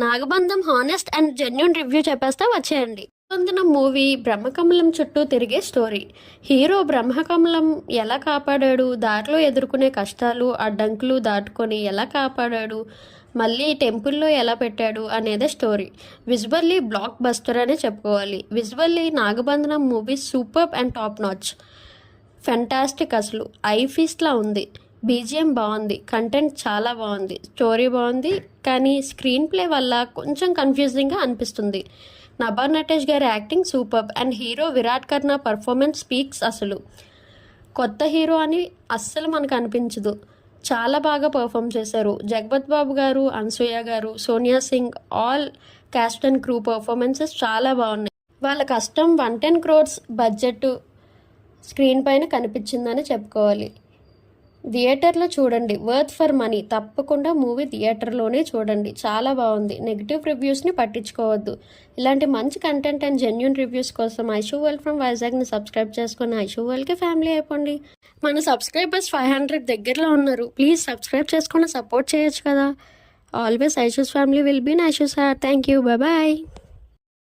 నాగబంధం honest and genuine review చెప్పేస్తా వచ్చేయండి. నాగబంధనం movie బ్రహ్మకమలం చుట్టూ తిరిగే స్టోరీ. హీరో బ్రహ్మకమలం ఎలా కాపాడాడు, దారిలో ఎదుర్కొనే కష్టాలు అడ్డంకులు దాటుకొని ఎలా కాపాడాడు, మళ్ళీ టెంపుల్లో ఎలా పెట్టాడు అనేదే స్టోరీ. విజువల్లీ బ్లాక్ బస్టర్ అనే చెప్పుకోవాలి. Visually Nagabandhanam movie super and top notch, fantastic. అసలు ఐ ఫీస్ట్లా ఉంది. బీజిఎం బాగుంది, కంటెంట్ చాలా బాగుంది, స్టోరీ బాగుంది, కానీ స్క్రీన్ ప్లే వల్ల కొంచెం కన్ఫ్యూజింగ్గా అనిపిస్తుంది. నభా నటేష్ గారి acting super and hero Virat Karna performance speaks. అసలు కొత్త హీరో అని అస్సలు మనకు అనిపించదు, చాలా బాగా పర్ఫామ్ చేశారు. జగపత్ బాబు గారు, అనసూయ గారు, Sonia Singh, all caste and crew performances చాలా బాగున్నాయి. వాళ్ళ కష్టం 110 crores బడ్జెట్ స్క్రీన్ పైన కనిపించిందని చెప్పుకోవాలి. థియేటర్లో చూడండి, వర్త్ ఫర్ మనీ. తప్పకుండా మూవీ థియేటర్లోనే చూడండి, చాలా బాగుంది. నెగిటివ్ రివ్యూస్ని పట్టించుకోవద్దు. ఇలాంటి మంచి కంటెంట్ అండ్ జెన్యున్ రివ్యూస్ కోసం ఐషూ వరల్డ్ ఫ్రమ్ వైజాగ్ని సబ్స్క్రైబ్ చేసుకుని ఐషూ వరల్డ్కి ఫ్యామిలీ అయిపోండి. మన సబ్స్క్రైబర్స్ 500 దగ్గరలో ఉన్నారు. ప్లీజ్ సబ్స్క్రైబ్ చేసుకుని సపోర్ట్ చేయొచ్చు కదా. Always Aishu's family will be in Aishu's heart. Thank you, bye.